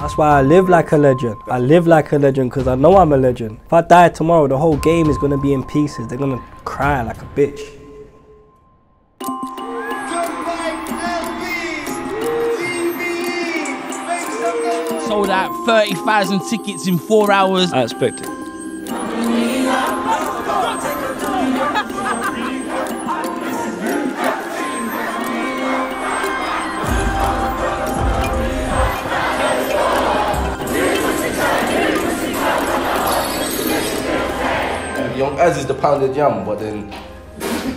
That's why I live like a legend. I live like a legend because I know I'm a legend. If I die tomorrow, the whole game is gonna be in pieces. They're gonna cry like a bitch. Sold out 30,000 tickets in 4 hours. I expect it. Young Az is the pounded yam, but then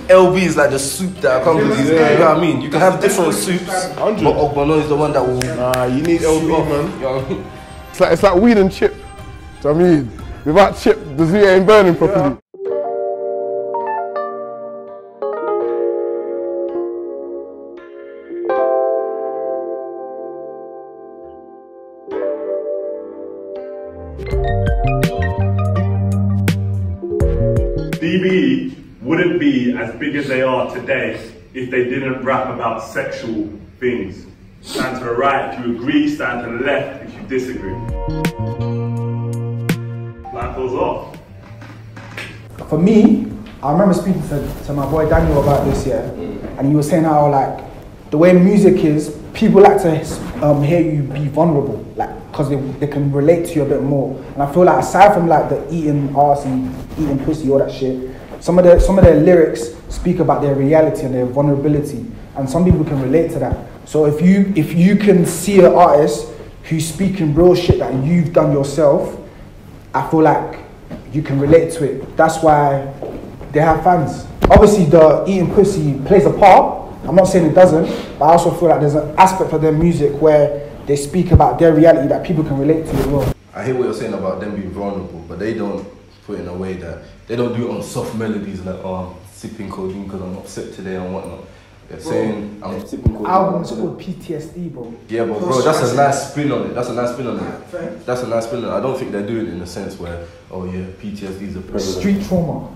LB is like the soup that accompanies it. You know what I mean? You can have different soups, but Ogbono is the one that will. Nah, you need LB, man. You know what I mean? It's like weed and chip. Do you know what I mean? Without chip, the zoo ain't burning properly. DBE wouldn't be as big as they are today if they didn't rap about sexual things. Stand to the right if you agree, stand to the left if you disagree. Light goes off. For me, I remember speaking to my boy Daniel about this, and he was saying how like the way music is, people like to hear you be vulnerable, like because they can relate to you a bit more. And I feel like aside from like the eating arse and eating pussy, all that shit, some of their lyrics speak about their reality and their vulnerability, and some people can relate to that. So if you can see an artist who's speaking real shit that you've done yourself, I feel like you can relate to it. That's why they have fans. Obviously the eating pussy plays a part. I'm not saying it doesn't, but I also feel like there's an aspect of their music where they speak about their reality that people can relate to as well. I hear what you're saying about them being vulnerable, but they don't put it in a way that they don't do it on soft melodies like, oh, I'm sipping codeine because I'm upset today and whatnot. They're saying I'm sipping codeine. Album's called PTSD, bro. Yeah, but bro, that's a nice spin on it. That's a nice spin on it. That's a nice spin on it. I don't think they're doing it in the sense where, oh yeah, PTSD is a prevalent. Street trauma.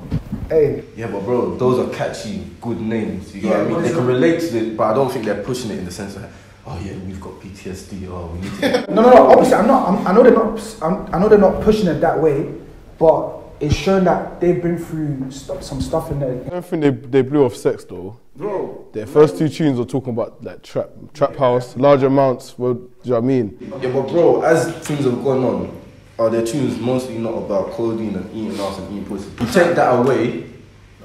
Hey. Yeah, but bro, those are catchy, good names. You know what I mean? They can relate to it, but I don't think they're pushing it in the sense of, oh yeah, we've got PTSD. Oh, we need to. No. Obviously, I know they're not pushing it that way, but it's shown that they've been through some stuff in there. I don't think they blew off sex though. Bro. Their first two tunes are talking about like trap house, large amounts. Well, do you know what I mean? Yeah, but bro, as things have gone on, are their tunes mostly not about codeine and eating ass and eating pussy? You take that away.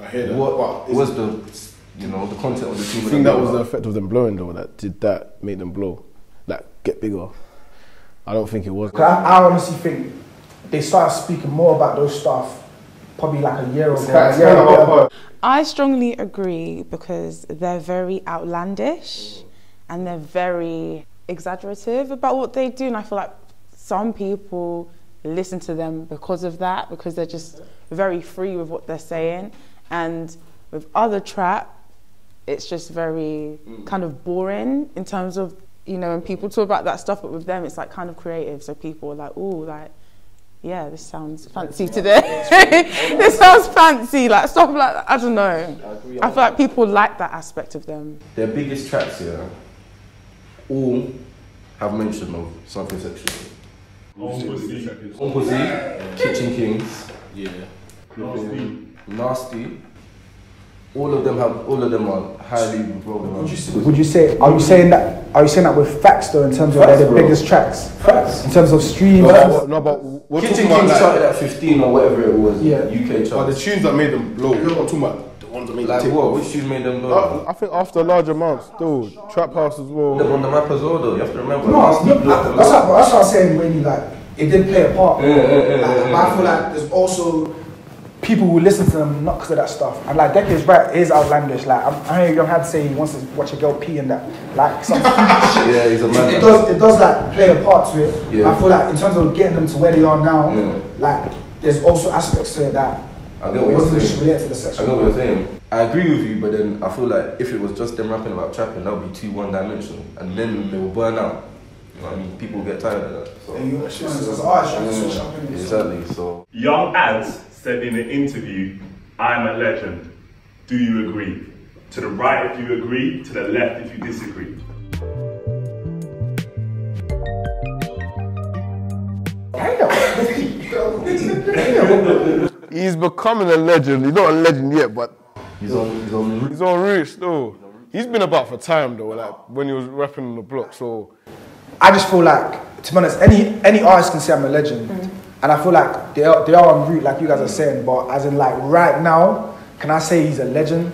I hear that. What was the, the content of the tune? I think that was the effect of them blowing though. That made them blow, like get bigger. I don't think it was. I honestly think they started speaking more about those stuff probably like a year ago. I strongly agree because they're very outlandish and they're very exaggerative about what they do, and I feel like some people listen to them because of that, because they're just very free with what they're saying. And with other trap, it's just very kind of boring in terms of, when people talk about that stuff, but with them it's like kind of creative, so people are like, ooh, like, yeah, this sounds fancy today. This sounds fancy, like stuff like that. I don't know. I feel like people like that aspect of them. Their biggest tracks here all have mention of something sexual. On Pussy, Kitchen Kings, Nasty. All of them are highly relevant. Would you say? Are you saying that with facts though? In terms of they're the biggest tracks. Facts. In terms of streams. No, but we're Kitchen talking about Kings like, started at 15 or whatever it was. Yeah. UK charts. but the tunes that made them blow. We're not talking about the ones that made like them what? Which tunes made them blow? I think after large amounts, still trap house as well. They're on the rappers all though. You have to remember. That's what I'm saying. Really, like it did play a part. But I feel like there's also people who listen to them not because of that stuff. And like Decades right, it is outlandish. Like I hear Young had to say he wants to watch a girl pee and that. Like some shit. Yeah, he's a man. It does like play a part to it. Yeah. I feel like in terms of getting them to where they are now, like there's also aspects to it that I get what you're saying. Relate to the sexual. I know what you're saying. I agree with you, but then I feel like if it was just them rapping about trapping, that would be too one-dimensional, and then they will burn out. You know what I mean? People get tired of that. So. Exactly. So. Young Az said in an interview, "I'm a legend. Do you agree? To the right if you agree, to the left if you disagree." He's becoming a legend. He's not a legend yet, but He's on he's on route still. He's been about for time though, like when he was rapping on the block. So I just feel like, to be honest, any artist can say I'm a legend, and I feel like they are en route, like you guys are saying. But as in, like right now, can I say he's a legend?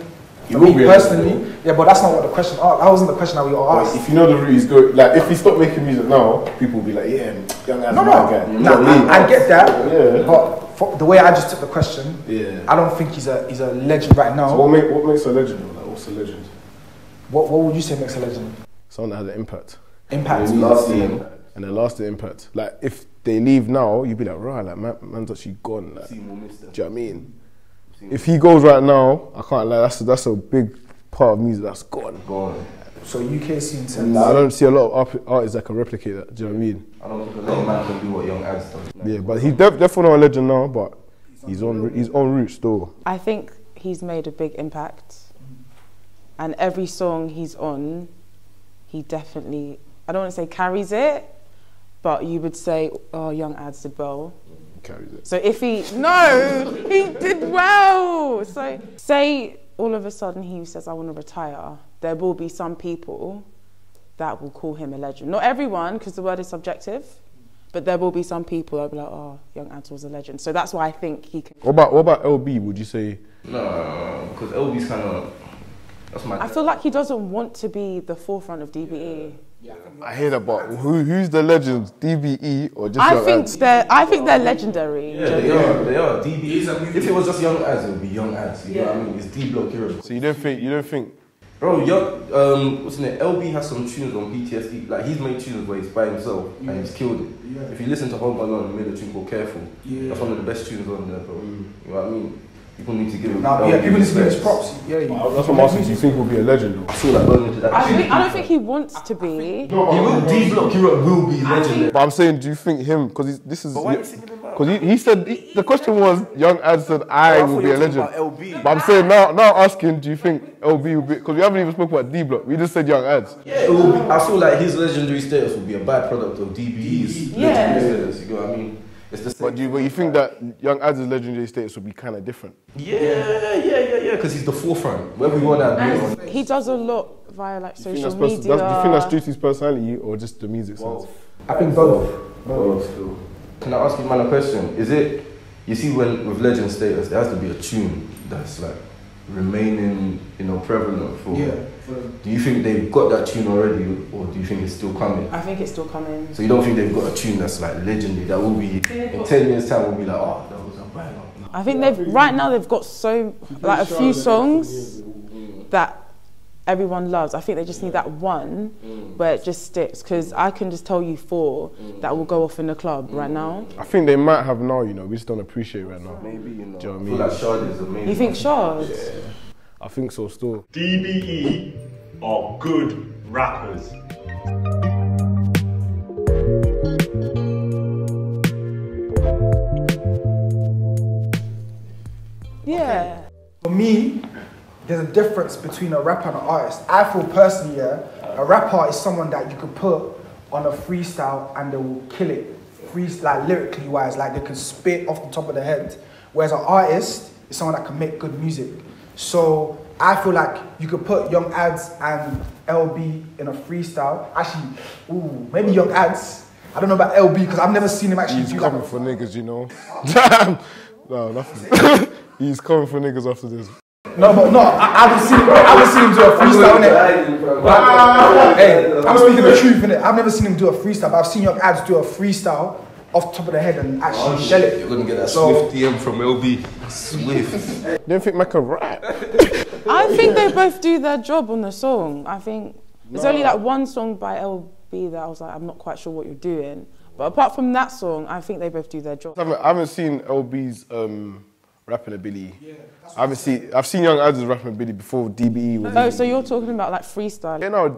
For me personally, yeah, but that's not what the question asked. That wasn't the question that we were asked. if you know the route he's going, like if he stopped making music now, people will be like, yeah, Young Ad's my guy. I get that. Yeah. But for the way I just took the question, Yeah. I don't think he's a legend right now. So what makes a legend though? Like, what's a legend? What would you say makes a legend? Someone that has an impact. Impact. And a lasting impact. Like if they leave now, you'd be like, right, like man's actually gone. Like, do you know what I mean? If he goes right now, I can't lie, that's a big part of music that's gone. So UK scene sense. I don't see a lot of artists that can replicate that. Do you know what I mean? I don't think a man can do what Young Ad's done. Yeah, but he's definitely not a legend now. But he's on route still. I think he's made a big impact, and every song he's on, he definitely, I don't want to say carries it, but you would say, oh, Young Adz did well. Carries it. So if he did well. So say all of a sudden he says, I want to retire, there will be some people that will call him a legend. Not everyone, because the word is subjective, but there will be some people that will be like, oh, Young Adz was a legend. So that's why I think he can. What about LB? Would you say? No, because LB's kind of, that's my... I feel like he doesn't want to be the forefront of DBE. I hear that, but who's the legends? DBE or just I Young think Adz? I think they're legendary. Yeah, they are. DBE, if it was just Young Adz, it would be Young Adz. You know what I mean? It's D-Block Hero. So you don't think? Bro, what's his name? LB has some tunes on PTSD. Like, he's made tunes where he's by himself and he's killed it. Yeah. If you listen to Home Alone, he made a tune called Careful. Yeah. That's one of the best tunes on there, bro. You know what I mean? People need to give him. People need to give his props. Yeah, that's what I'm asking. Do you think he'll be a legend? Though? I feel like going into that. I don't think he wants to be. He will. D-Block Hero will be legendary. But I'm saying, do you think him? Because this is. Because he said the question was Young Adz said I will be a legend. But I'm saying now asking, do you think LB will be? Because we haven't even spoken about D-Block. We just said Young Adz. Yeah, it will be. I feel like his legendary status will be a byproduct of DBE's legendary status. You know what I mean? It's the same. But you think that Young Adz's legendary status would be kind of different? Yeah. Because he's the forefront. Whether we want to And he does a lot via like social media. Do you think that's due to his personality or just the music sense? I think both. Still. Can I ask you, man, a question? Is it, you see, when with legend status, there has to be a tune that's like remaining, prevalent for. Yeah. Do you think they've got that tune already, or do you think it's still coming? I think it's still coming. So you don't think they've got a tune that's like legendary that will be in 10 years' time? Will be like, oh, that was a banger. I think right now they've got a few songs that everyone loves. I think they just need that one where it just sticks. Because I can just tell you 4 that will go off in the club right now. I think they might have now. We just don't appreciate it right now. Maybe Do you know what I I mean? feel like Shard is amazing. You think Shard? Yeah. I think so still. DBE are good rappers. Yeah. For me, there's a difference between a rapper and an artist. I feel personally, a rapper is someone that you could put on a freestyle and they will kill it, like lyrically wise, like they can spit off the top of their head. Whereas an artist is someone that can make good music. So I feel like you could put Young Adz and LB in a freestyle. Actually, maybe Young Adz. I don't know about LB because I've never seen him actually He's do coming that. for niggas, Damn. No, nothing. He's coming for niggas after this. No, I haven't seen him do a freestyle, innit? Hey, I'm speaking the truth, innit? I've never seen him do a freestyle, but I've seen Young Adz do a freestyle off the top of the head and actually shell it. You're gonna get that Swift DM from LB. Swift. You don't think Mac can rap? I think they both do their job on the song. I think there's only like one song by LB that I was like, I'm not quite sure what you're doing. But apart from that song, I think they both do their job. I haven't seen LB's rapping ability. I've seen Young Adz rapping ability before DBE was. Oh, so you're talking about like freestyle? Yeah, no,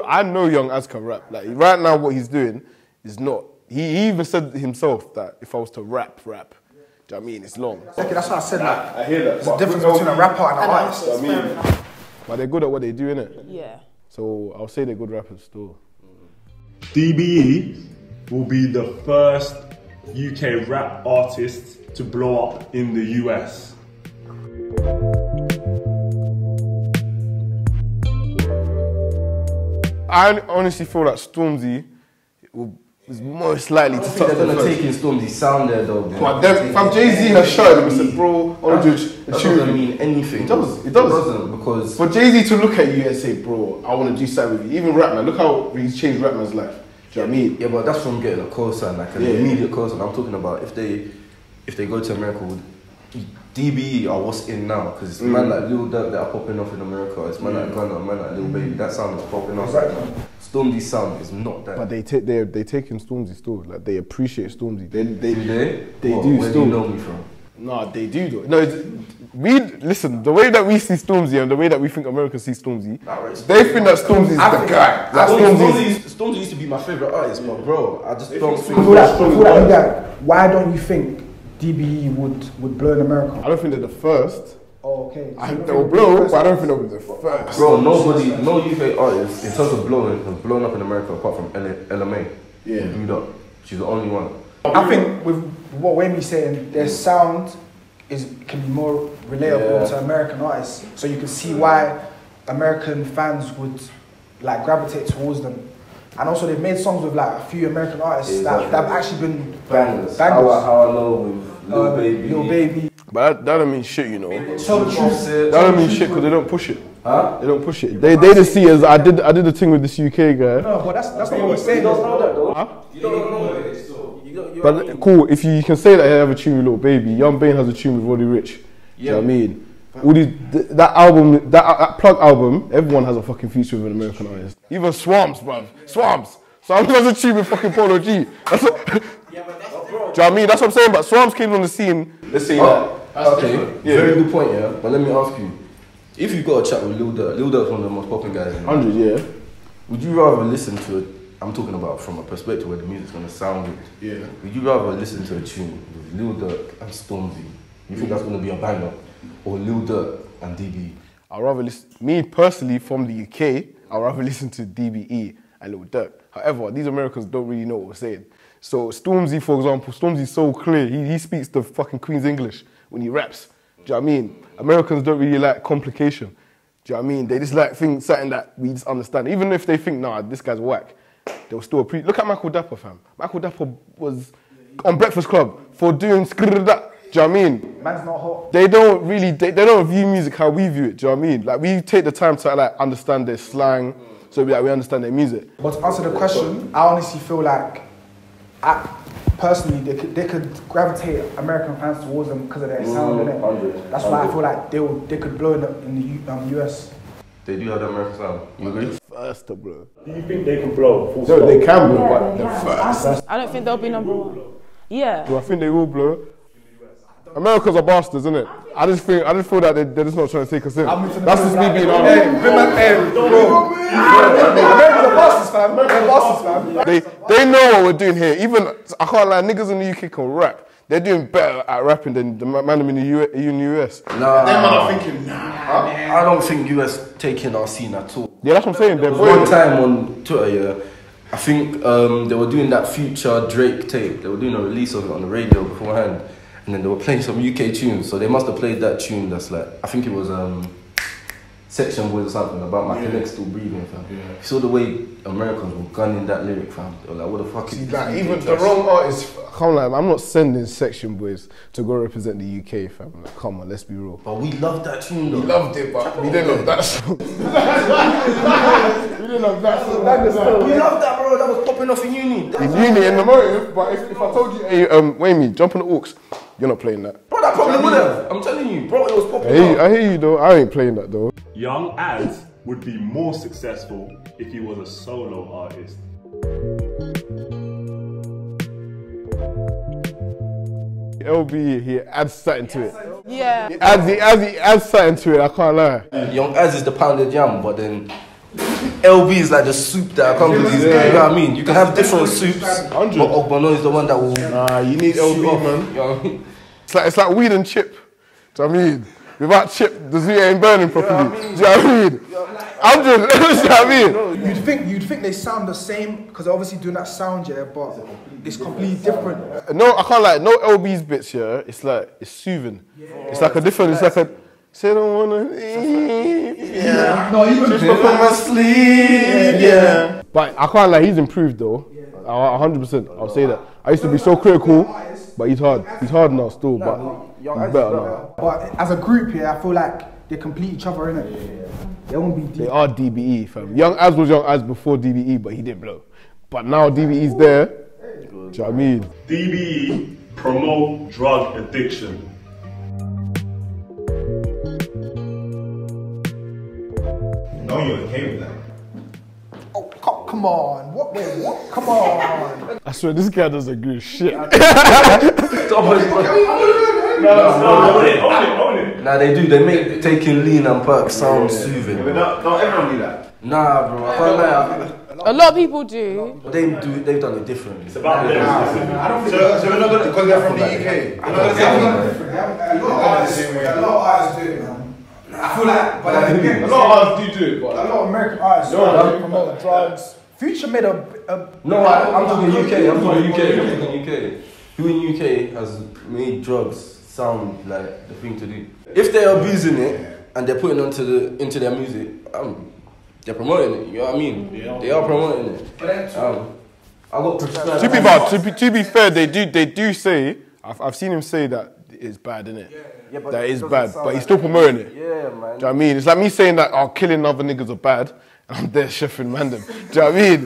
I know Young Adz can rap. Like right now, what he's doing is not. He even said himself that if I was to rap, do you know what I mean? It's long. Okay, that's what I said. Like, I hear that. there's a difference between a rapper and an artist. I mean, but they're good at what they do, innit? Yeah. So I'll say they're good rappers still. DBE will be the first UK rap artists to blow up in the US? I honestly feel that Stormzy is most likely to touch the they're gonna first. take in Stormzy's sound there though. But then, fam, Jay-Z has shouted him and said, bro, I want to do a That tune. doesn't mean anything. It does. It doesn't, because For Jay-Z to look at you and say, bro, I want to do something with you. Even Rapman, look how he's changed Rapman's life. Do you know what I mean? yeah, but that's from getting a cosign, like an immediate cosign. I'm talking about if they go to America, DBE are what's in now, because it's man like Lil Durk that are popping off in America. It's man like Gunna, man like Lil Baby. That sound is popping off right now. Stormzy's sound is not that. But they take in Stormzy still. Like, they appreciate Stormzy. They What, do where still. do you know me from? No, they do though. No, listen, the way that we see Stormzy and the way that we think America sees Stormzy, they think that Stormzy's the guy. Like, Stormzy used to be my favourite artist, but bro, I just don't think... Before that, why don't you think DBE would blow in America? I don't think they're the first. Oh, okay. I think they'll blow, but I don't think they'll be the first. Bro, no UK artist, in terms of blowing, has blown up in America apart from LMA. Yeah. Blew up. She's the only one. I think with what Wayme's saying, their sound can be more relatable to American artists, so you can see why American fans would like gravitate towards them. And also they've made songs with like a few American artists that have actually been Bangers. How I Know with Lil Baby. But that don't mean shit, you know. Tell the truth. That don't mean shit because they don't push it. Huh? They don't push it. They just see as I did the thing with this UK guy. No, but that's not what we're saying. You don't know that though. Huh? You don't know it. But cool, if you can say that he have a tune with Lil Baby, Young Bane has a tune with Roddy Ricch. Do you know what I mean? All these, that album, that Plug album, everyone has a fucking feature with an American artist. Even Swamps, bruv. Swamps has a tune with fucking Polo G. That's what, do you know what I mean? That's what I'm saying, but Swamps came on the scene. Let's say that. Okay, very good point, yeah. But let me ask you, if you got a chat with Lil Durk's one of the most popular guys in 100, yeah. Would you rather listen to it? I'm talking about from a perspective where the music's gonna sound good. Yeah. Would you rather listen to a tune with Lil Durk and Stormzy? You think that's gonna be a banger? Or Lil Durk and DBE? I'd rather listen, me personally from the UK, I'd rather listen to DBE and Lil Durk. However, these Americans don't really know what we're saying. So Stormzy, for example, Stormzy's so clear, he speaks the fucking Queen's English when he raps. Do you know what I mean? Americans don't really like complication. Do you know what I mean? They just like think something that we just understand. Even if they think, nah, this guy's whack, they'll still appreciate. Look at Michael Dapper, fam. Michael Dapper was on Breakfast Club for doing that. Do you know what I mean? Man's not hot. They don't really, they don't view music how we view it. Do you know what I mean? Like, we take the time to like understand their slang, so we understand their music. But to answer the question, I honestly feel like, personally, they could gravitate American fans towards them because of their sound, innit? That's why I feel like they could blow in the US. They do have the American sound. You agree? First, bro. Do you think they can blow? Full No, stop? they can blow, but they're first. I don't think they'll be number one. Yeah. Do I think they will blow? Americans are bastards, isn't it? I just feel that they're just not trying to take us in. That's just me being honest. Americans are bastards, fam. They're bastards, fam. They know what we're doing here. Even, I can't lie, niggas in the UK can rap. They're doing better at rapping than the man in the US. Nah. Them man are thinking, nah. I don't think US taking our scene at all. Yeah, that's what I'm saying. They're One time on Twitter, yeah, I think they were doing that Future Drake tape. They were doing a release of it on the radio beforehand. And then they were playing some UK tunes. So they must have played that tune that's like, I think it was Section Boys or something about my connect still breathing, fam. Yeah. You saw the way Americans were gunning that lyric, fam. They were like, what the fuck is this? Like, even the wrong artist, come on, I'm not sending Section Boys to go represent the UK, fam. Like, come on, let's be real. But we loved that tune, though. We loved it, but we didn't love that song. We didn't love that song. We loved that, bro. That was popping off in uni. In uni, in the motive, but if I told you, hey, Wayme, jump on the aux, you're not playing that. Bro, that probably would have. I'm telling you, bro, it was popping off. I hear you, though. I ain't playing that, though. Young Az would be more successful if he was a solo artist. LB, he adds something to it. Yeah. He adds something to it, I can't lie. Young Az is the pounded yam, but then LB is like the soup that accompanies it. You know what I mean? You can have different soups, but Ogbonna is the one that will... Nah, you need LB, man. You know what I mean? It's like weed and chip. Do you know what I mean? without Chip, the zoo ain't burning properly. Do you know what I mean? I'm just, do you know what I mean? You'd think they sound the same because they're obviously doing that sound, yeah, but it's completely different. No, I can't like, no LB's bits, yeah, it's like, it's soothing. It's like a different, it's like a, say I don't wanna sleep, yeah. No, you just put my sleep, yeah. But I can't like, he's improved though. 100%, I'll say that. I used to be so critical, but he's hard. He's hard now still, but he's better now. But as a group here, I feel like they complete each other, innit? They won't be deep. They are DBE, fam. Young Az was Young Az before DBE, but he didn't blow. But now DBE's there. Do you know what I mean? DBE promote drug addiction. No, you're okay with that. Oh, come on. What? Wait, what? Come on. I swear, this guy doesn't agree with shit. Nah, they do. They make taking lean and perks sound soothing. But don't everyone do that. Nah, bro. I can't lie. A lot of people do. They've done it differently. It's about them. I don't think So we're not going to, because they're from the UK. A lot of artists do it, man. I feel like, but then again, A lot of artists do it, a but lot of American artists promote drugs. Future made a No, I'm talking UK. I'm talking UK. Who in UK has made drugs sound like the thing to do? If they're abusing it and they're putting it into their music, they're promoting it. You know what I mean? They are promoting it. I got prescribed. To be fair, they do say, I've seen him say that it's bad, innit? Yeah, but that is doesn't bad, sound but he's like still that. promoting it. Yeah, man. Do you know what I mean? It's like me saying that, oh, killing other niggas are bad, and I'm there chefing random. Do you know what I mean? Do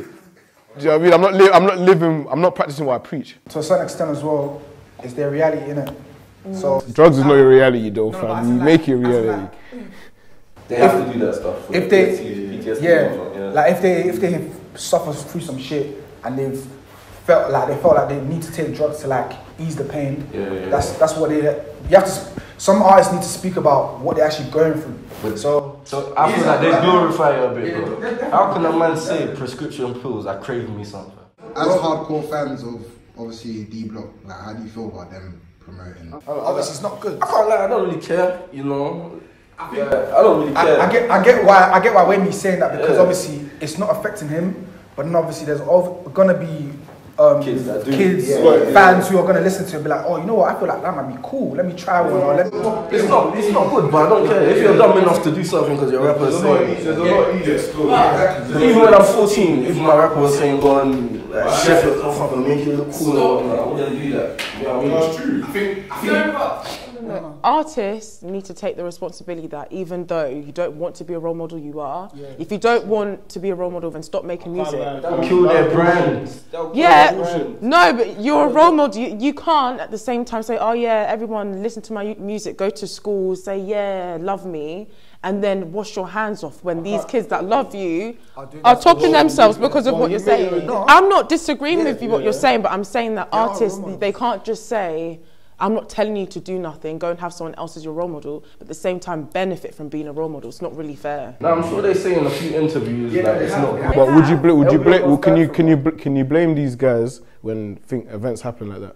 you know what I mean? I'm not practicing what I preach. To a certain extent as well, it's their reality, innit? So Drugs is not your reality though, fam. You make it reality. They have to do that stuff. If they suffer through some shit and they felt like they need to take drugs to like ease the pain. That's what they. You have to. Some artists need to speak about what they're actually going through. So I feel like they glorify it a bit, bro. How can a man say prescription pills are craving me something? As hardcore fans of obviously D Block, like how do you feel about them promoting? obviously it's not good. I can't lie, I don't really care, you know. I don't really care. I get why Wayne's saying that because obviously it's not affecting him, but then obviously there's gonna be kids fans who are gonna listen to it and be like, oh, you know what? I feel like that might be cool. Let me try one. Or it's not good, but I don't care. If you're dumb enough to do something because your rapper is saying, there's a lot easier to explore. even when I'm 14, if my rapper was saying go and chef it off and make it look cool, I wouldn't do that. You know what I mean? That's true. I think Artists need to take the responsibility that even though you don't want to be a role model, you are. If you don't want to be a role model, then stop making music. That'll kill their brand. No, but you're a role model. You can't at the same time say, oh yeah, everyone listen to my music, go to school, say yeah, love me, and then wash your hands off when these kids that love you are topping themselves because of what you're saying. I'm not disagreeing with you what you're saying, but I'm saying that artists, they can't just say, I'm not telling you to do nothing, go and have someone else as your role model, but at the same time benefit from being a role model. It's not really fair. No, I'm sure they say in a few interviews that it's not good. But would you blame? Can you blame these guys when events happen like that?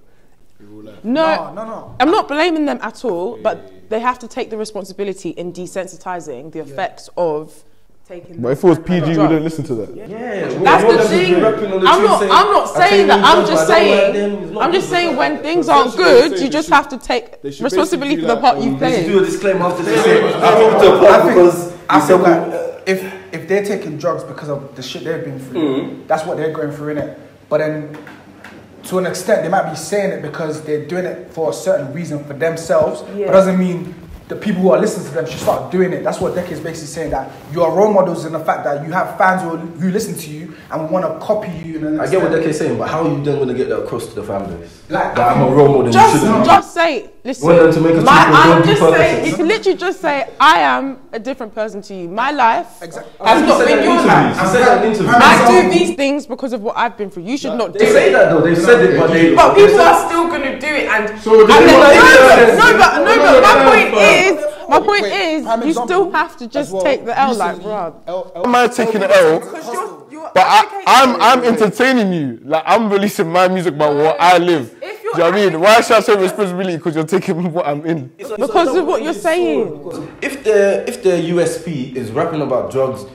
No. I'm not blaming them at all, but they have to take the responsibility in desensitizing the effects of taking. But if it was PG, we wouldn't listen to that. That's the thing. I'm not saying that. I'm just saying when things aren't good, you just have to take responsibility for the part you played. Do a disclaimer after they say I feel like if they're taking drugs because of the shit they've been through, that's what they're going through, innit? But then, to an extent, they might be saying it because they're doing it for a certain reason for themselves. But it doesn't mean the people who are listening to them should start doing it. That's what Deke is basically saying, that you are role models in the fact that you have fans who listen to you and want to copy you. I get what Deke is saying, but how are you then going to get that across to the fan base? Like, that I'm a role model. Just say, listen, I'm just saying, you can literally just say, I am a different person to you. My life has not been your life. I do these things because of what I've been through. You should not do it. They say that though, they've said it, but people are still going to do it. And my point is, you still have to just take the L, like, bro. Am I taking the L? But I'm entertaining you. Like, I'm releasing my music about what I live. you know what I mean? Why should I take responsibility? Because you're taking what I'm in. Because of what you're saying. If their USP is rapping about drugs,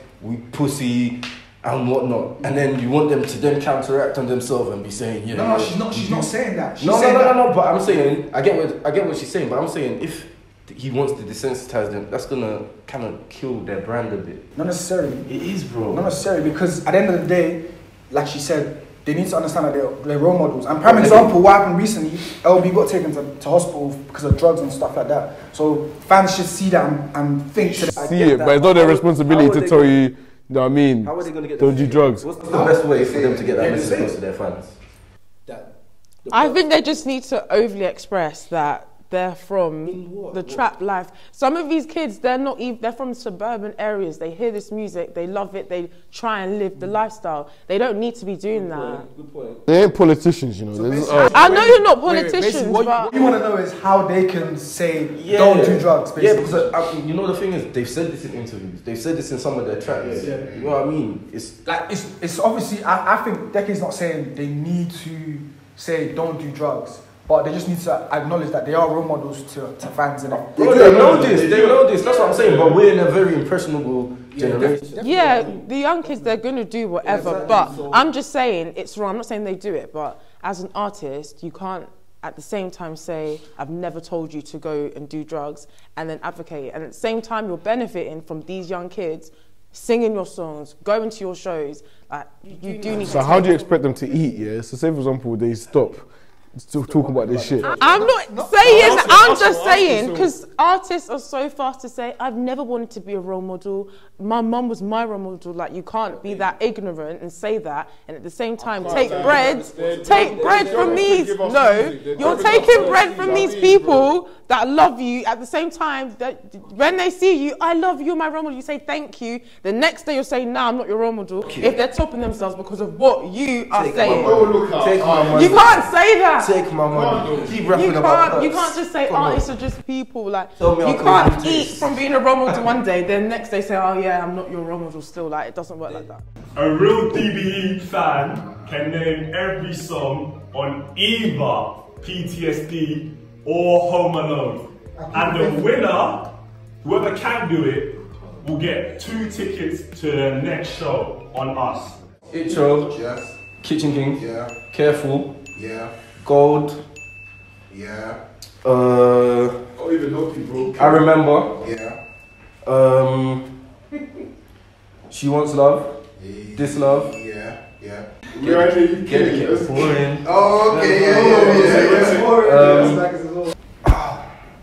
pussy, and whatnot, and then you want them to then counteract on themselves and be saying, yeah. No, she's not saying that. No. But I'm saying, I get what she's saying. But I'm saying, if he wants to desensitize them, that's gonna kind of kill their brand a bit. Not necessarily. It is, bro. Not necessarily, because at the end of the day, like she said, they need to understand that they're role models. And prime example, what happened recently, LB got taken to hospital because of drugs and stuff like that. So fans should see that and think. See it, but it's not their responsibility to tell you, you know what I mean? How are they going to get don't do drugs? What's the best way for them to get that message across to their fans? I think they just need to overly express that they're from the trap life. Some of these kids, they're from suburban areas. They hear this music, they love it, they try and live the lifestyle. They don't need to be doing that. Good point. They ain't politicians, you know. I know you're not politicians, what but... you want to know is how they can say, don't do drugs, basically. Yeah, because you know the thing is, they've said this in interviews. They've said this in some of their tracks. Yeah. You know what I mean? It's obviously, I think Decky's not saying they need to say, don't do drugs. But they just need to acknowledge that they are role models to fans. And they know this. That's what I'm saying. But we're in a very impressionable generation. Yeah, the young kids, they're going to do whatever. But I'm just saying it's wrong. I'm not saying they do it. But as an artist, you can't at the same time say, I've never told you to go and do drugs, and then advocate. And at the same time, you're benefiting from these young kids singing your songs, going to your shows. Like, you do need to. So how do you expect them to eat, yeah? So say, for example, they stop still talking about this shit. I'm not saying, I'm just saying, because artists are so fast to say, I've never wanted to be a role model. My mum was my role model. Like, you can't be that ignorant and say that, and at the same time take bread from these. No, you're taking bread from these people that love you. At the same time, that when they see you, I love you, my role model. You say thank you. The next day you're saying, no, I'm not your role model. If they're topping themselves because of what you are saying, you can't say that. Take my money. Keep rapping about you can't just say artists are just people. Like, you can't eat from being a role model one day, then next day say, oh yeah, I'm not your role model still. Like, it doesn't work like that. A real DBE fan can name every song on either PTSD or Home Alone. And the winner, whoever can do it, will get 2 tickets to the next show on us. Intro, Yes. Kitchen King, Yeah. Careful, Yeah. Gold, Yeah. I don't even know people. I Remember, Yeah. She Wants Love, This Love, Yeah. Yeah. We're actually Get It Boring, Oh, okay. Yeah.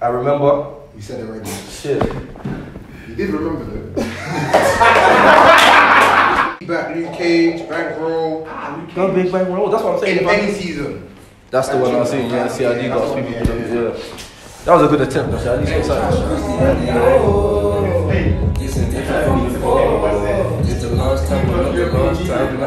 I Remember, You said it already. shit. You did remember though. Back Luke Cage, Bankroll. Go Big Bang Roll, that's what I'm saying. In any season. That's the one I was saying, yeah, CID got people, yeah. That was a good attempt, actually. At least excited. It's the last time, not the last time.